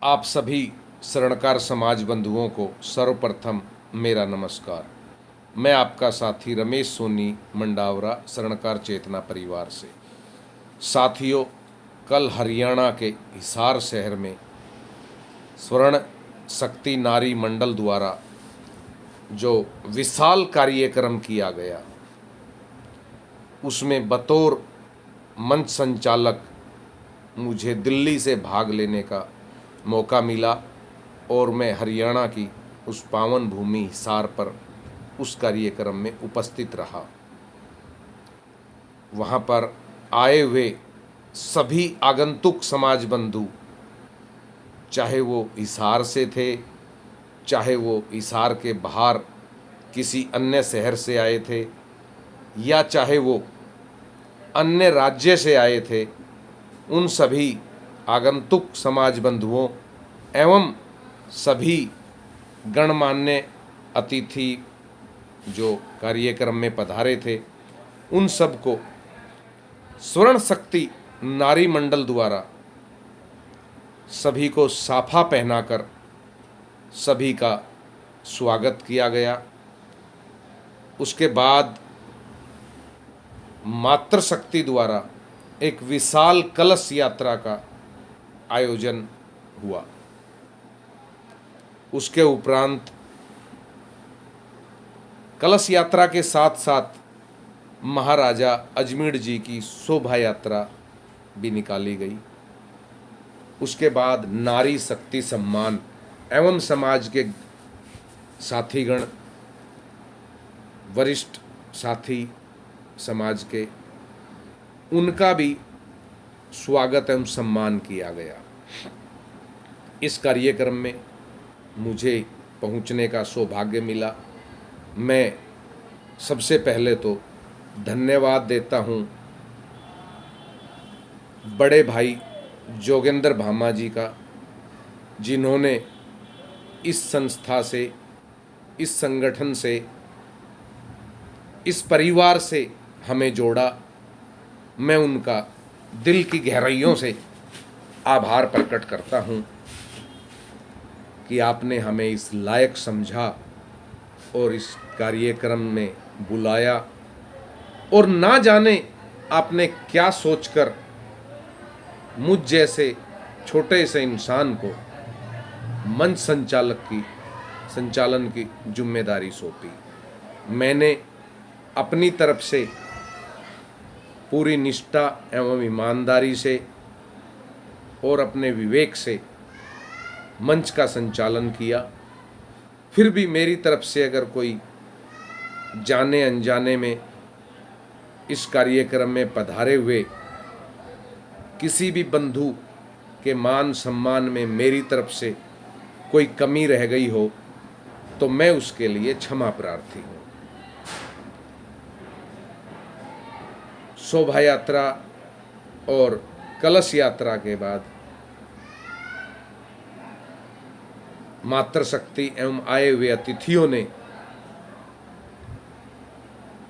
आप सभी शरणकार समाज बंधुओं को सर्वप्रथम मेरा नमस्कार। मैं आपका साथी रमेश सोनी मंडावरा शरणकार चेतना परिवार से। साथियों, कल हरियाणा के हिसार शहर में स्वर्ण शक्ति नारी मंडल द्वारा जो विशाल कार्यक्रम किया गया, उसमें बतौर मंच संचालक मुझे दिल्ली से भाग लेने का मौका मिला और मैं हरियाणा की उस पावन भूमि हिसार पर उस कार्यक्रम में उपस्थित रहा। वहाँ पर आए हुए सभी आगंतुक समाज बंधु, चाहे वो हिसार से थे, चाहे वो हिसार के बाहर किसी अन्य शहर से आए थे, या चाहे वो अन्य राज्य से आए थे, उन सभी आगंतुक समाज बंधुओं एवं सभी गणमान्य अतिथि जो कार्यक्रम में पधारे थे, उन सबको स्वर्ण शक्ति नारी मंडल द्वारा सभी को साफा पहनाकर सभी का स्वागत किया गया। उसके बाद मातृशक्ति द्वारा एक विशाल कलश यात्रा का आयोजन हुआ। उसके उपरांत कलश यात्रा के साथ साथ महाराजा अजमेर जी की शोभा यात्रा भी निकाली गई। उसके बाद नारी शक्ति सम्मान एवं समाज के साथीगण, वरिष्ठ साथी समाज के, उनका भी स्वागत एवं सम्मान किया गया। इस कार्यक्रम में मुझे पहुंचने का सौभाग्य मिला। मैं सबसे पहले तो धन्यवाद देता हूं बड़े भाई जोगेंद्र भामा जी का, जिन्होंने इस संस्था से, इस संगठन से, इस परिवार से हमें जोड़ा। मैं उनका दिल की गहराइयों से आभार प्रकट करता हूं कि आपने हमें इस लायक समझा और इस कार्यक्रम में बुलाया, और ना जाने आपने क्या सोचकर मुझ जैसे छोटे से इंसान को मंच संचालन की जिम्मेदारी सौंपी। मैंने अपनी तरफ से पूरी निष्ठा एवं ईमानदारी से और अपने विवेक से मंच का संचालन किया। फिर भी मेरी तरफ से अगर कोई जाने अनजाने में इस कार्यक्रम में पधारे हुए किसी भी बंधु के मान सम्मान में मेरी तरफ से कोई कमी रह गई हो, तो मैं उसके लिए क्षमा प्रार्थी हूँ। शोभा यात्रा और कलश यात्रा के बाद मातृशक्ति एवं आए हुए अतिथियों ने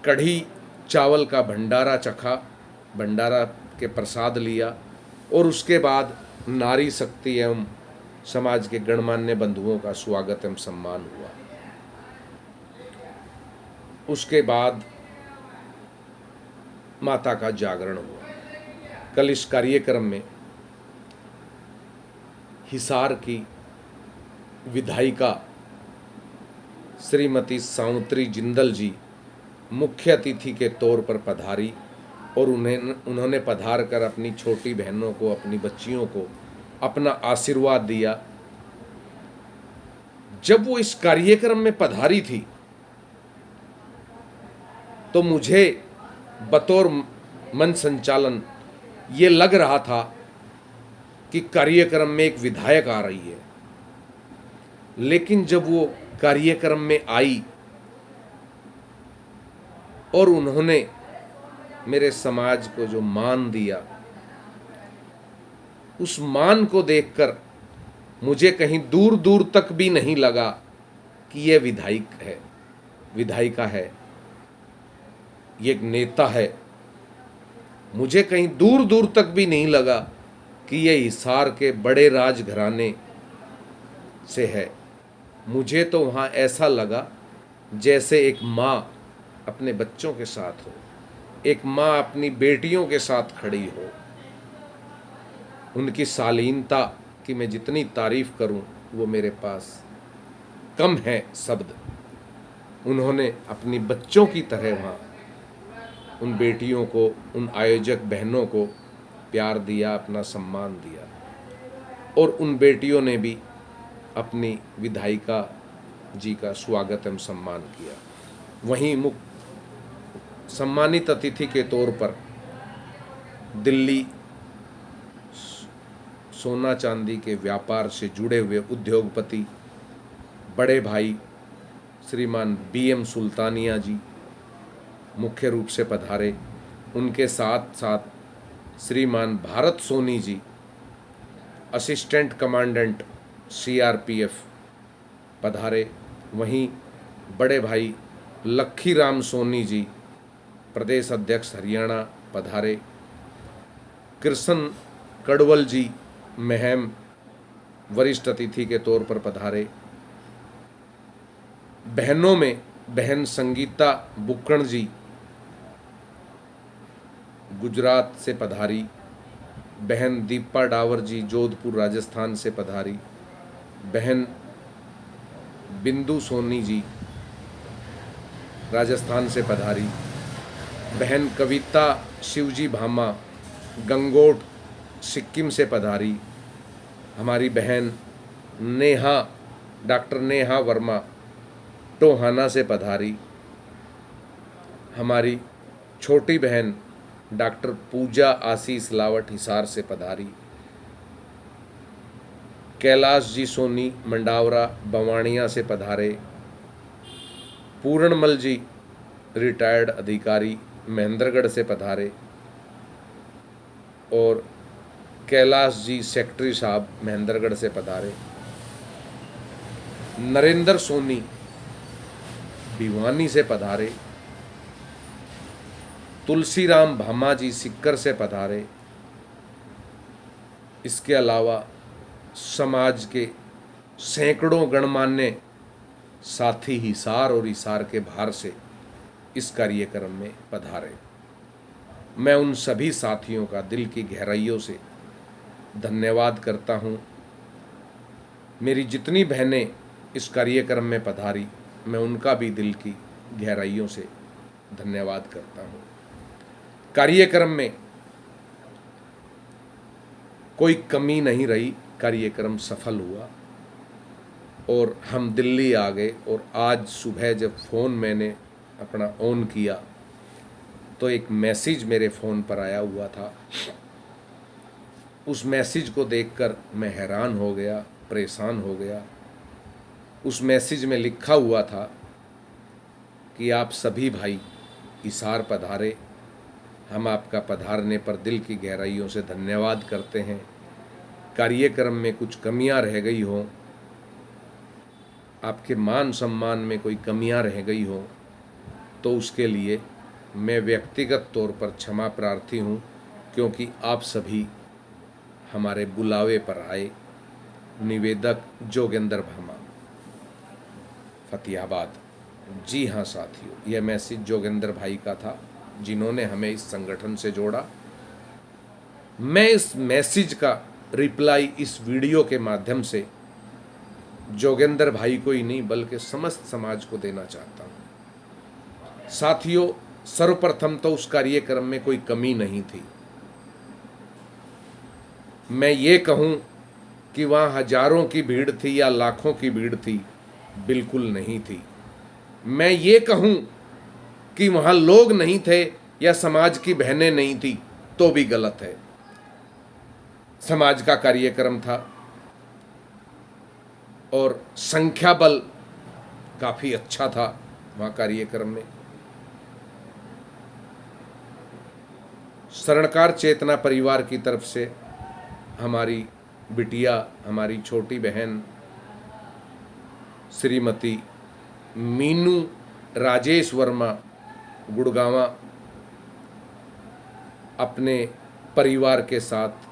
कढ़ी चावल का भंडारा चखा, भंडारा के प्रसाद लिया, और उसके बाद नारी शक्ति एवं समाज के गणमान्य बंधुओं का स्वागत एवं सम्मान हुआ। उसके बाद माता का जागरण हुआ। कल इस कार्यक्रम में हिसार की विधायिका श्रीमती सावित्री जिंदल जी मुख्य अतिथि के तौर पर पधारी, और उन्होंने पधार कर अपनी छोटी बहनों को, अपनी बच्चियों को अपना आशीर्वाद दिया। जब वो इस कार्यक्रम में पधारी थी तो मुझे बतौर मंच संचालन ये लग रहा था कि कार्यक्रम में एक विधायक आ रही है, लेकिन जब वो कार्यक्रम में आई और उन्होंने मेरे समाज को जो मान दिया, उस मान को देखकर मुझे कहीं दूर दूर तक भी नहीं लगा कि यह विधायक है, विधायिका है, ये एक नेता है। मुझे कहीं दूर दूर तक भी नहीं लगा कि ये हिसार के बड़े राजघराने से है। मुझे तो वहाँ ऐसा लगा जैसे एक माँ अपने बच्चों के साथ हो, एक माँ अपनी बेटियों के साथ खड़ी हो। उनकी शालीनता की मैं जितनी तारीफ़ करूं वो मेरे पास कम है शब्द। उन्होंने अपनी बच्चों की तरह वहाँ उन बेटियों को, उन आयोजक बहनों को प्यार दिया, अपना सम्मान दिया, और उन बेटियों ने भी अपनी विधायिका जी का स्वागत एवं सम्मान किया। वहीं मुख्य सम्मानित अतिथि के तौर पर दिल्ली सोना चांदी के व्यापार से जुड़े हुए उद्योगपति बड़े भाई श्रीमान BM सुल्तानिया जी मुख्य रूप से पधारे। उनके साथ साथ श्रीमान Bharat Soni ji assistant commandant CRPF पधारे। वहीं बड़े भाई लक्खी राम सोनी जी प्रदेश अध्यक्ष हरियाणा पधारे। कृष्ण कड़वल जी महम वरिष्ठ अतिथि के तौर पर पधारे। बहनों में बहन संगीता बुक्कण जी गुजरात से पधारी। बहन दीपा डावर जी जोधपुर राजस्थान से पधारी। बहन बिंदु सोनी जी राजस्थान से पधारी। बहन कविता शिवजी भामा गंगोट सिक्किम से पधारी। हमारी बहन नेहा डॉक्टर नेहा वर्मा टोहाना से पधारी। हमारी छोटी बहन डॉक्टर पूजा आशीष लावट हिसार से पधारी। कैलाश जी सोनी मंडावरा बवाणिया से पधारे। पूर्णमल जी रिटायर्ड अधिकारी महेंद्रगढ़ से पधारे। और कैलाश जी सेक्रेटरी साहब महेंद्रगढ़ से पधारे। नरेंद्र सोनी भिवानी से पधारे। तुलसीराम भामा जी सिक्कर से पधारे। इसके अलावा समाज के सैकड़ों गणमान्य साथी हिसार और हिसार के बाहर से इस कार्यक्रम में पधारे। मैं उन सभी साथियों का दिल की गहराइयों से धन्यवाद करता हूँ। मेरी जितनी बहनें इस कार्यक्रम में पधारी, मैं उनका भी दिल की गहराइयों से धन्यवाद करता हूँ। कार्यक्रम में कोई कमी नहीं रही, कार्यक्रम सफल हुआ और हम दिल्ली आ गए। और आज सुबह जब फ़ोन मैंने अपना ऑन किया तो एक मैसेज मेरे फ़ोन पर आया हुआ था। उस मैसेज को देखकर मैं हैरान हो गया, परेशान हो गया। उस मैसेज में लिखा हुआ था कि आप सभी भाई हिसार पधारे, हम आपका पधारने पर दिल की गहराइयों से धन्यवाद करते हैं। कार्यक्रम में कुछ कमियां रह गई हो, आपके मान सम्मान में कोई कमियां रह गई हो, तो उसके लिए मैं व्यक्तिगत तौर पर क्षमा प्रार्थी हूं, क्योंकि आप सभी हमारे बुलावे पर आए। निवेदक जोगेंद्र भामा, फतेहाबाद। जी हाँ साथियों, यह मैसेज जोगेंद्र भाई का था जिन्होंने हमें इस संगठन से जोड़ा। मैं इस मैसेज का रिप्लाई इस वीडियो के माध्यम से जोगेंद्र भाई को ही नहीं बल्कि समस्त समाज को देना चाहता हूँ। साथियों, सर्वप्रथम तो उस कार्यक्रम में कोई कमी नहीं थी। मैं ये कहूँ कि वहाँ हजारों की भीड़ थी या लाखों की भीड़ थी, बिल्कुल नहीं थी। मैं ये कहूँ कि वहाँ लोग नहीं थे या समाज की बहनें नहीं थी, तो भी गलत है। समाज का कार्यक्रम था और संख्या बल काफ़ी अच्छा था वहाँ कार्यक्रम में। स्वर्णकार चेतना परिवार की तरफ से हमारी बिटिया, हमारी छोटी बहन श्रीमती मीनू राजेश वर्मा गुड़गांवा अपने परिवार के साथ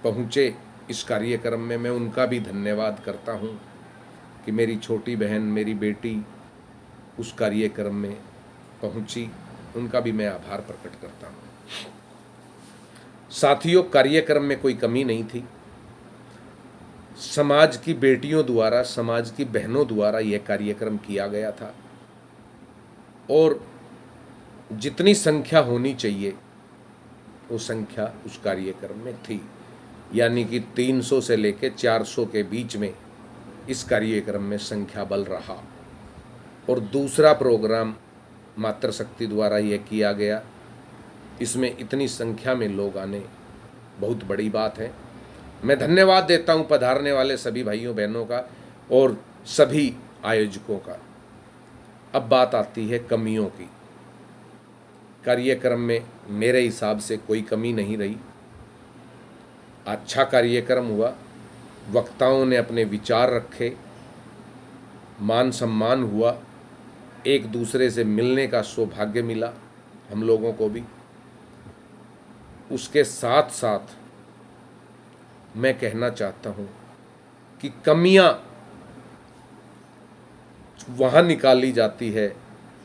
पहुँचे इस कार्यक्रम में। मैं उनका भी धन्यवाद करता हूँ। कि मेरी छोटी बहन, मेरी बेटी उस कार्यक्रम में पहुंची, उनका भी मैं आभार प्रकट करता हूं। साथियों, कार्यक्रम में कोई कमी नहीं थी। समाज की बेटियों द्वारा, समाज की बहनों द्वारा यह कार्यक्रम किया गया था और जितनी संख्या होनी चाहिए वो संख्या उस कार्यक्रम में थी, यानी कि 300 से लेकर 400 के बीच में इस कार्यक्रम में संख्या बल रहा। और दूसरा प्रोग्राम मातृशक्ति द्वारा यह किया गया, इसमें इतनी संख्या में लोग आने बहुत बड़ी बात है। मैं धन्यवाद देता हूं पधारने वाले सभी भाइयों बहनों का और सभी आयोजकों का। अब बात आती है कमियों की। कार्यक्रम में मेरे हिसाब से कोई कमी नहीं रही। अच्छा कार्यक्रम हुआ, वक्ताओं ने अपने विचार रखे, मान सम्मान हुआ, एक दूसरे से मिलने का सौभाग्य मिला हम लोगों को भी। उसके साथ साथ मैं कहना चाहता हूं कि कमियां वहां निकाली जाती है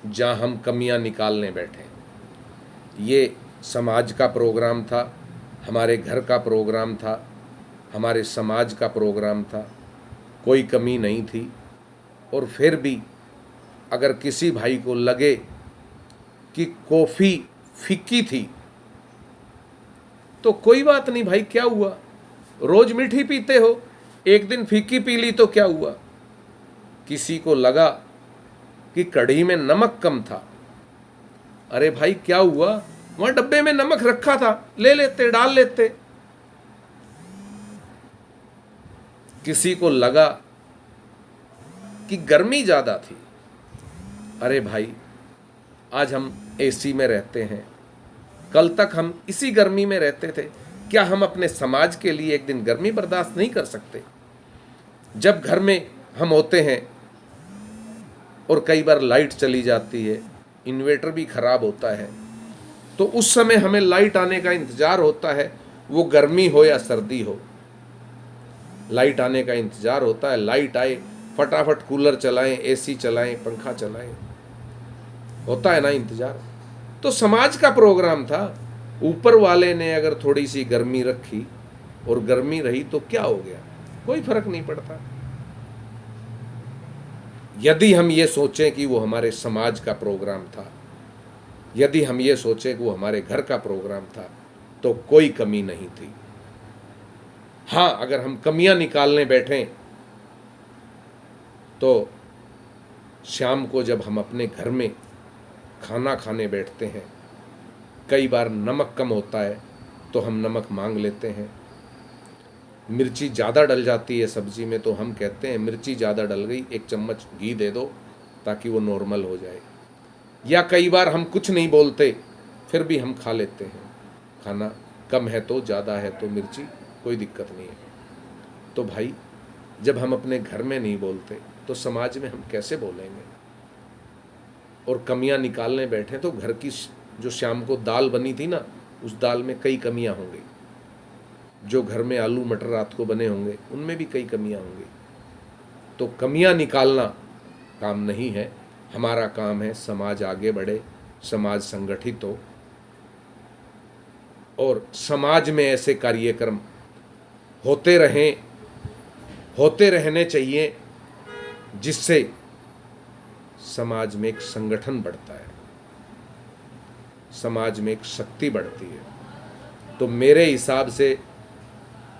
जहां हम कमियां निकालने बैठे। ये समाज का प्रोग्राम था, हमारे घर का प्रोग्राम था, हमारे समाज का प्रोग्राम था, कोई कमी नहीं थी। और फिर भी अगर किसी भाई को लगे कि कॉफ़ी फीकी थी तो कोई बात नहीं भाई, क्या हुआ, रोज मीठी पीते हो, एक दिन फीकी पी ली तो क्या हुआ। किसी को लगा कि कढ़ी में नमक कम था, अरे भाई क्या हुआ, वहां डब्बे में नमक रखा था, ले लेते, डाल लेते। किसी को लगा कि गर्मी ज्यादा थी, अरे भाई आज हम एसी में रहते हैं, कल तक हम इसी गर्मी में रहते थे, क्या हम अपने समाज के लिए एक दिन गर्मी बर्दाश्त नहीं कर सकते। जब घर में हम होते हैं और कई बार लाइट चली जाती है, इन्वर्टर भी खराब होता है, तो उस समय हमें लाइट आने का इंतजार होता है, वो गर्मी हो या सर्दी हो, लाइट आने का इंतजार होता है। लाइट आए फटाफट कूलर चलाएं, एसी चलाएं, पंखा चलाएं, होता है ना इंतजार। तो समाज का प्रोग्राम था, ऊपर वाले ने अगर थोड़ी सी गर्मी रखी और गर्मी रही तो क्या हो गया, कोई फर्क नहीं पड़ता। यदि हम ये सोचें कि वो हमारे समाज का प्रोग्राम था, यदि हम ये सोचें कि वो हमारे घर का प्रोग्राम था, तो कोई कमी नहीं थी। हाँ, अगर हम कमियां निकालने बैठें तो शाम को जब हम अपने घर में खाना खाने बैठते हैं, कई बार नमक कम होता है तो हम नमक मांग लेते हैं। मिर्ची ज़्यादा डल जाती है सब्जी में तो हम कहते हैं मिर्ची ज़्यादा डल गई, 1 चम्मच घी दे दो ताकि वो नॉर्मल हो जाए। या कई बार हम कुछ नहीं बोलते फिर भी हम खा लेते हैं खाना, कम है तो, ज़्यादा है तो मिर्ची, कोई दिक्कत नहीं है। तो भाई जब हम अपने घर में नहीं बोलते तो समाज में हम कैसे बोलेंगे। और कमियां निकालने बैठे तो घर की जो शाम को दाल बनी थी ना, उस दाल में कई कमियां होंगी। जो घर में आलू मटर रात को बने होंगे उनमें भी कई कमियां होंगी। तो कमियां निकालना काम नहीं है, हमारा काम है समाज आगे बढ़े, समाज संगठित हो और समाज में ऐसे कार्यक्रम होते रहें, होते रहने चाहिए, जिससे समाज में एक संगठन बढ़ता है, समाज में एक शक्ति बढ़ती है। तो मेरे हिसाब से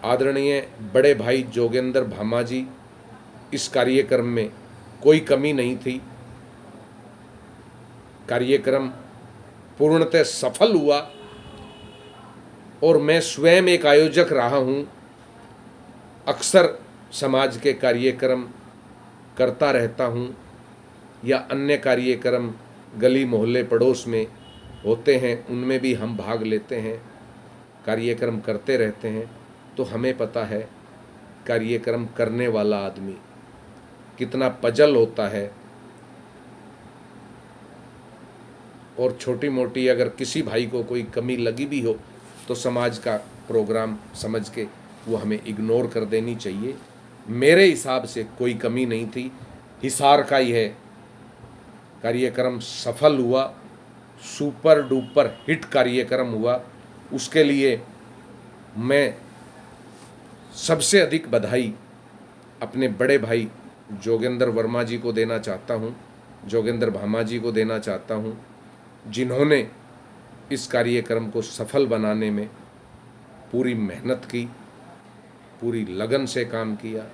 आदरणीय बड़े भाई जोगेंद्र भामा जी, इस कार्यक्रम में कोई कमी नहीं थी। कार्यक्रम पूर्णतः सफल हुआ और मैं स्वयं एक आयोजक रहा हूं, अक्सर समाज के कार्यक्रम करता रहता हूं या अन्य कार्यक्रम गली मोहल्ले पड़ोस में होते हैं उनमें भी हम भाग लेते हैं, कार्यक्रम करते रहते हैं। तो हमें पता है कार्यक्रम करने वाला आदमी कितना पजल होता है। और छोटी मोटी अगर किसी भाई को कोई कमी लगी भी हो तो समाज का प्रोग्राम समझ के वो हमें इग्नोर कर देनी चाहिए। मेरे हिसाब से कोई कमी नहीं थी। हिसार का यह कार्यक्रम सफल हुआ, सुपर डुपर हिट कार्यक्रम हुआ। उसके लिए मैं सबसे अधिक बधाई अपने बड़े भाई जोगेंद्र वर्मा जी को देना चाहता हूँ, जोगेंद्र भामा जी को देना चाहता हूँ, जिन्होंने इस कार्यक्रम को सफल बनाने में पूरी मेहनत की, पूरी लगन से काम किया।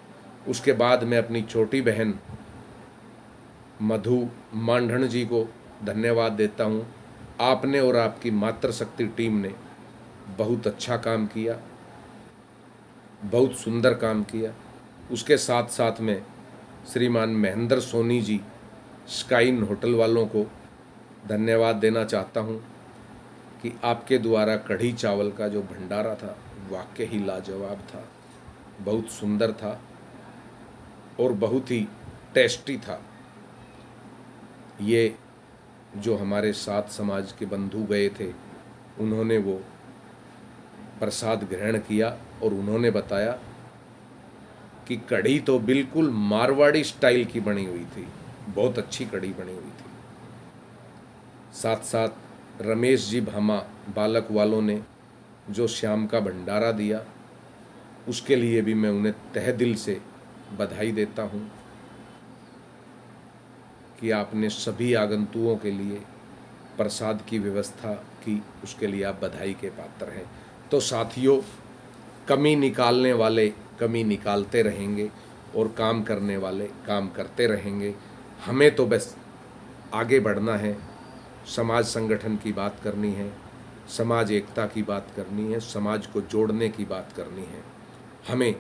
उसके बाद मैं अपनी छोटी बहन मधु मांढण जी को धन्यवाद देता हूँ। आपने और आपकी मातृशक्ति टीम ने बहुत अच्छा काम किया, बहुत सुंदर काम किया। उसके साथ साथ में श्रीमान महेंद्र सोनी जी स्काइन होटल वालों को धन्यवाद देना चाहता हूँ कि आपके द्वारा कढ़ी चावल का जो भंडारा था वाकई ही लाजवाब था, बहुत सुंदर था और बहुत ही टेस्टी था। ये जो हमारे साथ समाज के बंधु गए थे, उन्होंने वो प्रसाद ग्रहण किया और उन्होंने बताया कि कढ़ी तो बिल्कुल मारवाड़ी स्टाइल की बनी हुई थी, बहुत अच्छी कढ़ी बनी हुई थी। साथ साथ रमेश जी भामा बालक वालों ने जो श्याम का भंडारा दिया, उसके लिए भी मैं उन्हें तहे दिल से बधाई देता हूँ कि आपने सभी आगंतुकों के लिए प्रसाद की व्यवस्था की, उसके लिए आप बधाई के पात्र हैं। तो साथियों, कमी निकालने वाले कमी निकालते रहेंगे और काम करने वाले काम करते रहेंगे। हमें तो बस आगे बढ़ना है, समाज संगठन की बात करनी है, समाज एकता की बात करनी है, समाज को जोड़ने की बात करनी है। हमें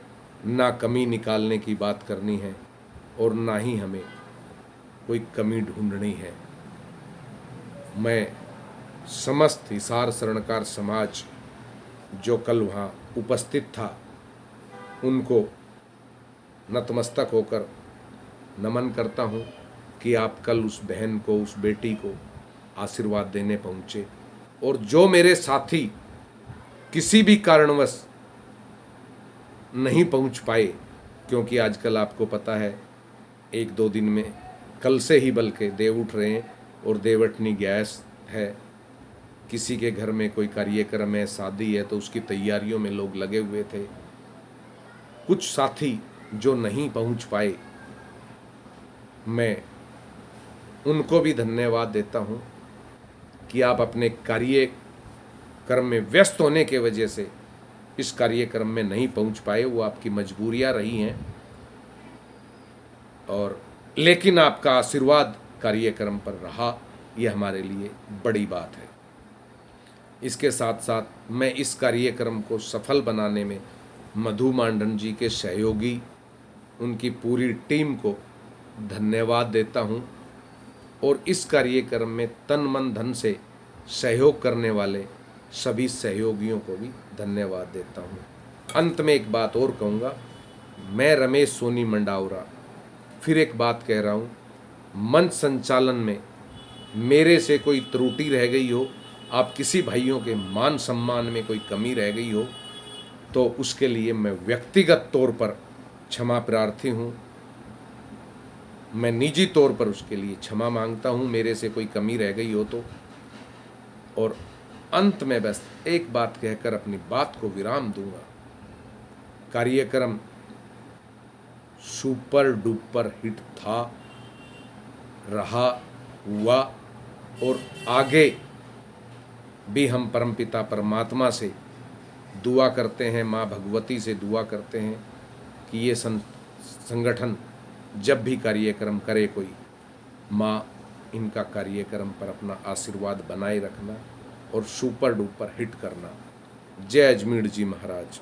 ना कमी निकालने की बात करनी है और ना ही हमें कोई कमी ढूंढनी है। मैं समस्त हिसार शरणकार समाज जो कल वहाँ उपस्थित था, उनको नतमस्तक होकर नमन करता हूँ कि आप कल उस बहन को, उस बेटी को आशीर्वाद देने पहुँचे। और जो मेरे साथी किसी भी कारणवश नहीं पहुँच पाए, क्योंकि आजकल आपको पता है 1-2 दिन में, कल से ही बल्कि देव उठ रहे हैं और देवटनी गैस है, किसी के घर में कोई कार्यक्रम है, शादी है, तो उसकी तैयारियों में लोग लगे हुए थे। कुछ साथी जो नहीं पहुंच पाए, मैं उनको भी धन्यवाद देता हूं कि आप अपने कार्यक्रम में व्यस्त होने के वजह से इस कार्यक्रम में नहीं पहुंच पाए, वो आपकी मजबूरियां रही हैं, और लेकिन आपका आशीर्वाद कार्यक्रम पर रहा, ये हमारे लिए बड़ी बात है। इसके साथ साथ मैं इस कार्यक्रम को सफल बनाने में मधु मांडन जी के सहयोगी, उनकी पूरी टीम को धन्यवाद देता हूं, और इस कार्यक्रम में तन मन धन से सहयोग करने वाले सभी सहयोगियों को भी धन्यवाद देता हूं। अंत में एक बात और कहूँगा, मैं रमेश सोनी मंडावरा फिर एक बात कह रहा हूँ, मंच संचालन में मेरे से कोई त्रुटि रह गई हो, आप किसी भाइयों के मान सम्मान में कोई कमी रह गई हो, तो उसके लिए मैं व्यक्तिगत तौर पर क्षमा प्रार्थी हूँ। मैं निजी तौर पर उसके लिए क्षमा मांगता हूँ, मेरे से कोई कमी रह गई हो तो। और अंत में बस एक बात कहकर अपनी बात को विराम दूंगा। कार्यक्रम सुपर डुपर हिट था, रहा, हुआ, और आगे भी हम परमपिता परमात्मा से दुआ करते हैं, माँ भगवती से दुआ करते हैं कि ये संगठन जब भी कार्यक्रम करे कोई, माँ इनका कार्यक्रम पर अपना आशीर्वाद बनाए रखना और सुपर डुपर हिट करना। जय अजमेर जी महाराज।